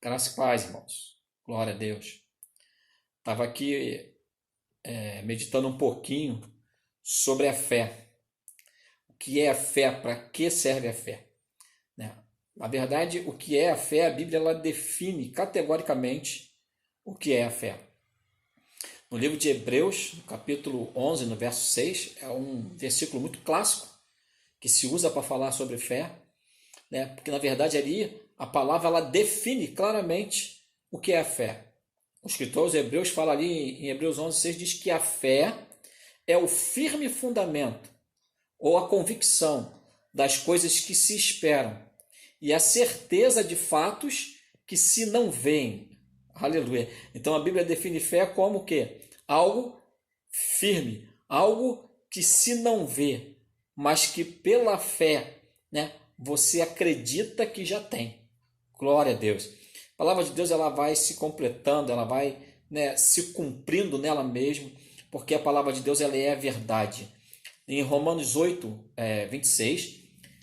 Graça e paz, irmãos. Glória a Deus. Estava aqui meditando um pouquinho sobre a fé. O que é a fé? Para que serve a fé? Né? Na verdade, o que é a fé? A Bíblia ela define categoricamente o que é a fé. No livro de Hebreus, no capítulo 11, no verso 6, é um versículo muito clássico que se usa para falar sobre fé, né? Porque na verdade ali a palavra ela define claramente o que é a fé. O escritor aos Hebreus fala ali em Hebreus 11, 6, diz que a fé é o firme fundamento ou a convicção das coisas que se esperam e a certeza de fatos que se não veem. Aleluia. Então a Bíblia define fé como o quê? Algo firme, algo que se não vê, mas que pela fé, né, você acredita que já tem. Glória a Deus. A palavra de Deus ela vai se completando, ela vai, né, se cumprindo nela mesmo, porque a palavra de Deus ela é a verdade. Em Romanos 8, 26,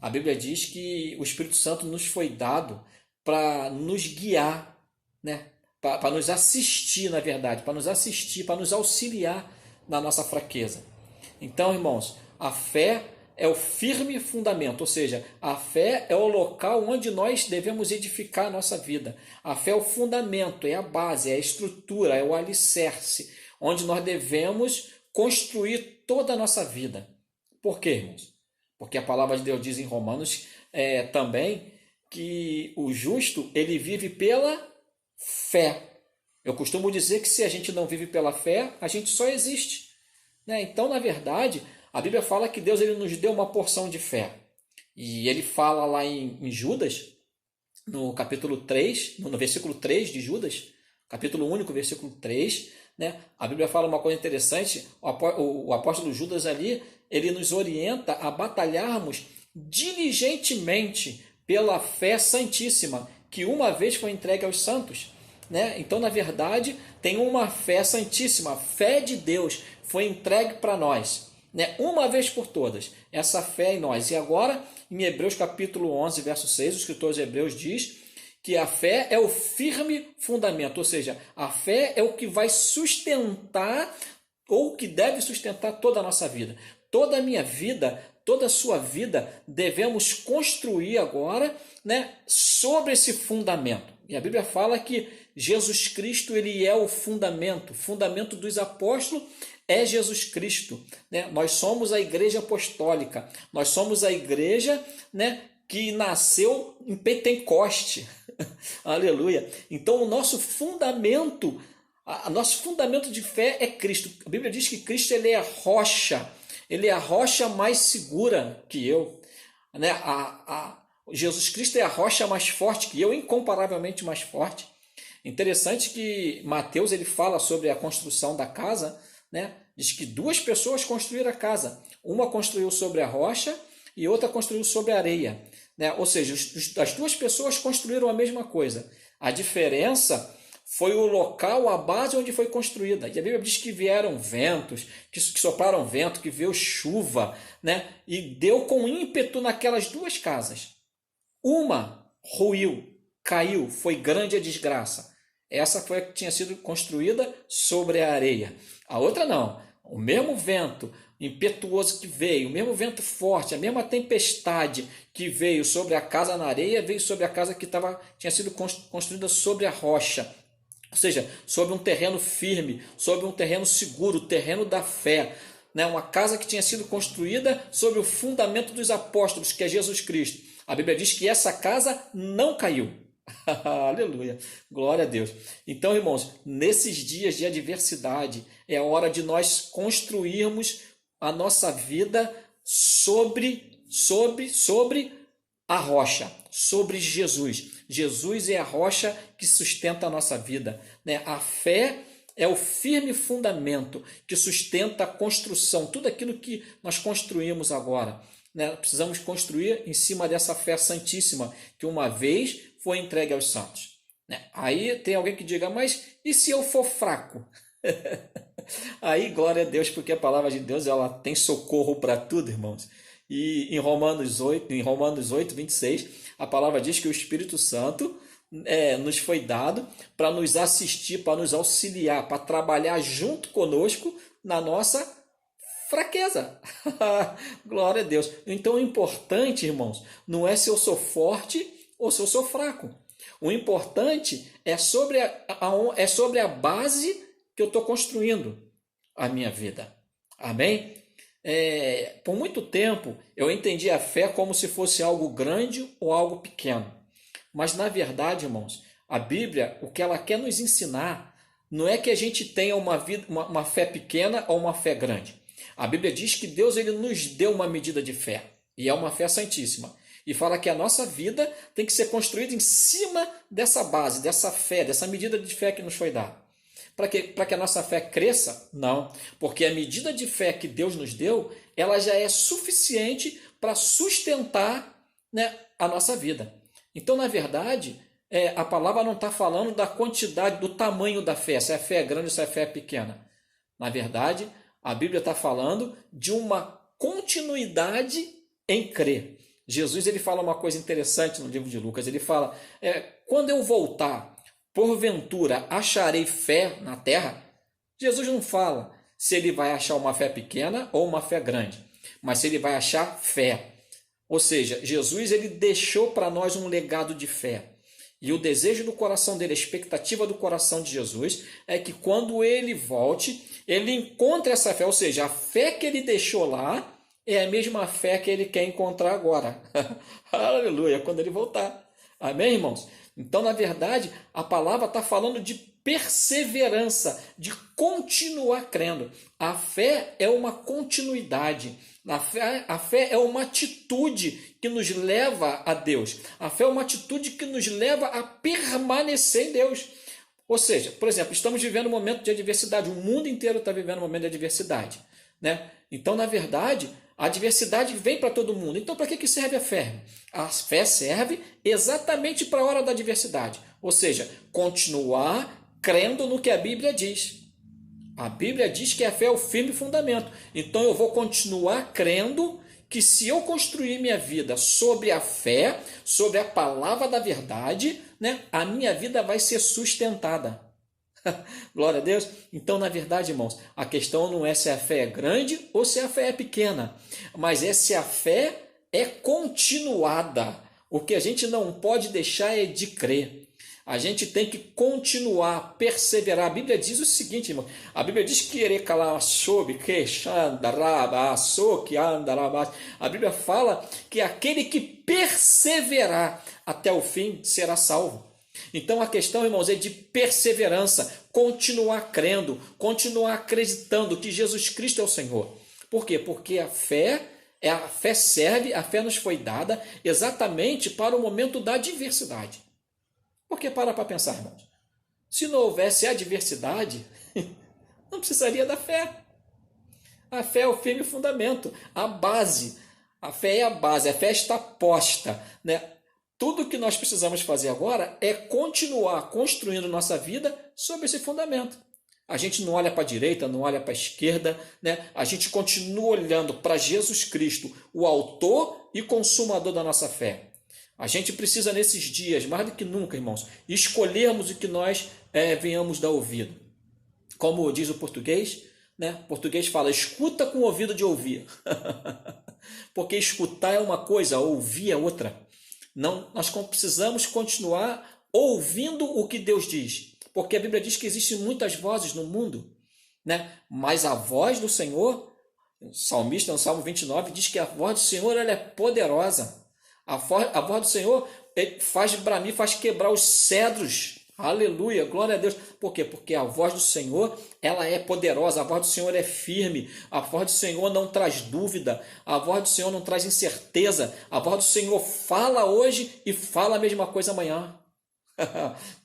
a Bíblia diz que o Espírito Santo nos foi dado para nos guiar, né, para nos assistir, na verdade, para nos assistir, para nos auxiliar na nossa fraqueza. Então, irmãos, a fé é o firme fundamento, ou seja, a fé é o local onde nós devemos edificar a nossa vida. A fé é o fundamento, é a base, é a estrutura, é o alicerce, onde nós devemos construir toda a nossa vida. Por quê, irmãos? Porque a palavra de Deus diz em Romanos também que o justo ele vive pela fé. Eu costumo dizer que se a gente não vive pela fé, a gente só existe. Né? Então, na verdade, a Bíblia fala que Deus ele nos deu uma porção de fé. E ele fala lá em Judas, no capítulo 3, no versículo 3 de Judas, capítulo único, versículo 3, né? A Bíblia fala uma coisa interessante, o apóstolo Judas ali, ele nos orienta a batalharmos diligentemente pela fé santíssima, que uma vez foi entregue aos santos. Né? Então, na verdade, tem uma fé santíssima, a fé de Deus foi entregue para nós, né? Uma vez por todas, essa fé em nós. E agora, em Hebreus capítulo 11, verso 6, o escritor de Hebreus diz que a fé é o firme fundamento, ou seja, a fé é o que vai sustentar ou que deve sustentar toda a nossa vida. Toda a minha vida, toda a sua vida, devemos construir agora, né, sobre esse fundamento. E a Bíblia fala que Jesus Cristo ele é o fundamento dos apóstolos é Jesus Cristo. Né? Nós somos a igreja apostólica, nós somos a igreja, né, que nasceu em Pentecoste. Aleluia. Então o nosso fundamento, nosso fundamento de fé é Cristo. A Bíblia diz que Cristo ele é a rocha mais segura que eu. Né? Jesus Cristo é a rocha mais forte que eu, incomparavelmente mais forte. Interessante que Mateus ele fala sobre a construção da casa, né? Diz que duas pessoas construíram a casa. Uma construiu sobre a rocha e outra construiu sobre a areia. Né? Ou seja, as duas pessoas construíram a mesma coisa. A diferença foi o local, a base onde foi construída. E a Bíblia diz que vieram ventos, que sopraram vento, que veio chuva, né? E deu com ímpeto naquelas duas casas. Uma ruiu, caiu, foi grande a desgraça. Essa foi a que tinha sido construída sobre a areia. A outra não. O mesmo vento impetuoso que veio, o mesmo vento forte, a mesma tempestade que veio sobre a casa na areia, veio sobre a casa que tinha sido construída sobre a rocha. Ou seja, sobre um terreno firme, sobre um terreno seguro, o terreno da fé. Né? Uma casa que tinha sido construída sobre o fundamento dos apóstolos, que é Jesus Cristo. A Bíblia diz que essa casa não caiu. Aleluia, glória a Deus. Então, irmãos, nesses dias de adversidade, é a hora de nós construirmos a nossa vida sobre a rocha, sobre Jesus. Jesus é a rocha que sustenta a nossa vida, né? A fé é o firme fundamento que sustenta a construção, tudo aquilo que nós construímos agora. Né? Precisamos construir em cima dessa fé santíssima que uma vez foi entregue aos santos. Né? Aí tem alguém que diga, mas e se eu for fraco? Aí glória a Deus, porque a palavra de Deus ela tem socorro para tudo, irmãos. E em Romanos 8, 26, a palavra diz que o Espírito Santo nos foi dado para nos assistir, para nos auxiliar, para trabalhar junto conosco na nossa fraqueza. Glória a Deus. Então o importante, irmãos, não é se eu sou forte ou se eu sou fraco. O importante é sobre a base que eu estou construindo a minha vida. Amém? Por muito tempo eu entendi a fé como se fosse algo grande ou algo pequeno. Mas na verdade, irmãos, a Bíblia, o que ela quer nos ensinar não é que a gente tenha uma fé pequena ou uma fé grande. A Bíblia diz que Deus ele nos deu uma medida de fé, e é uma fé santíssima. E fala que a nossa vida tem que ser construída em cima dessa base, dessa fé, dessa medida de fé que nos foi dada. Para que a nossa fé cresça? Não, porque a medida de fé que Deus nos deu, ela já é suficiente para sustentar, né, a nossa vida. Então, na verdade, a palavra não está falando da quantidade, do tamanho da fé, se a fé é grande ou se a fé é pequena. Na verdade, a Bíblia está falando de uma continuidade em crer. Jesus ele fala uma coisa interessante no livro de Lucas. Ele fala, quando eu voltar, porventura acharei fé na terra? Jesus não fala se ele vai achar uma fé pequena ou uma fé grande, mas se ele vai achar fé. Ou seja, Jesus ele deixou para nós um legado de fé. E o desejo do coração dele, a expectativa do coração de Jesus é que quando ele volte, ele encontre essa fé. Ou seja, a fé que ele deixou lá é a mesma fé que ele quer encontrar agora. Aleluia, quando ele voltar. Amém, irmãos? Então, na verdade, a palavra está falando de perseverança, de continuar crendo. A fé é uma continuidade. A fé é uma atitude que nos leva a Deus. A fé é uma atitude que nos leva a permanecer em Deus. Ou seja, por exemplo, estamos vivendo um momento de adversidade. O mundo inteiro está vivendo um momento de adversidade, né? Então, na verdade, a adversidade vem para todo mundo. Então, para que serve a fé? A fé serve exatamente para a hora da adversidade. Ou seja, continuar crendo no que a Bíblia diz. A Bíblia diz que a fé é o firme fundamento. Então eu vou continuar crendo que se eu construir minha vida sobre a fé, sobre a palavra da verdade, né, a minha vida vai ser sustentada. Glória a Deus. Então, na verdade, irmãos, a questão não é se a fé é grande ou se a fé é pequena, mas é se a fé é continuada. O que a gente não pode deixar é de crer. A gente tem que continuar, perseverar. A Bíblia diz o seguinte, irmão. A Bíblia diz que a Bíblia fala que aquele que perseverar até o fim será salvo. Então a questão, irmãos, é de perseverança, continuar crendo, continuar acreditando que Jesus Cristo é o Senhor. Por quê? Porque a fé serve, a fé nos foi dada exatamente para o momento da adversidade. Porque para pensar, irmãos, se não houvesse adversidade, não precisaria da fé. A fé é o firme fundamento, a base. A fé é a base, a fé está posta, né? Tudo que nós precisamos fazer agora é continuar construindo nossa vida sobre esse fundamento. A gente não olha para a direita, não olha para a esquerda, né? A gente continua olhando para Jesus Cristo, o autor e consumador da nossa fé. A gente precisa nesses dias, mais do que nunca, irmãos, escolhermos o que nós venhamos dar ouvido. Como diz o português, né? O português fala, escuta com o ouvido de ouvir. Porque escutar é uma coisa, ouvir é outra. Não, nós precisamos continuar ouvindo o que Deus diz. Porque a Bíblia diz que existem muitas vozes no mundo, né? Mas a voz do Senhor, o salmista no Salmo 29 diz que a voz do Senhor ela é poderosa. A voz do Senhor faz bramir, faz quebrar os cedros. Aleluia, glória a Deus. Por quê? Porque a voz do Senhor ela é poderosa, a voz do Senhor é firme, a voz do Senhor não traz dúvida, a voz do Senhor não traz incerteza, a voz do Senhor fala hoje e fala a mesma coisa amanhã.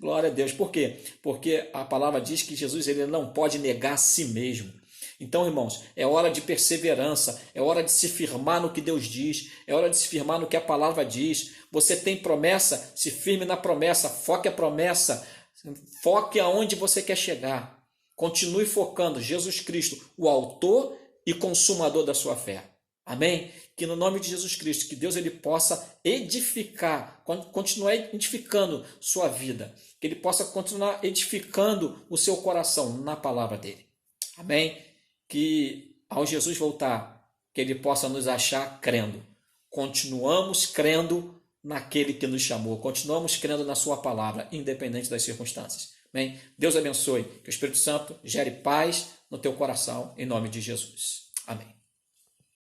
Glória a Deus. Por quê? Porque a palavra diz que Jesus ele não pode negar a si mesmo. Então, irmãos, é hora de perseverança, é hora de se firmar no que Deus diz, é hora de se firmar no que a palavra diz. Você tem promessa, se firme na promessa, foque a promessa, foque aonde você quer chegar. Continue focando Jesus Cristo, o autor e consumador da sua fé. Amém? Que no nome de Jesus Cristo, que Deus ele possa edificar, continuar edificando sua vida, que ele possa continuar edificando o seu coração na palavra dele. Amém? Que ao Jesus voltar, que ele possa nos achar crendo. Continuamos crendo naquele que nos chamou, continuamos crendo na sua palavra, independente das circunstâncias. Amém? Deus abençoe, que o Espírito Santo gere paz no teu coração, em nome de Jesus. Amém.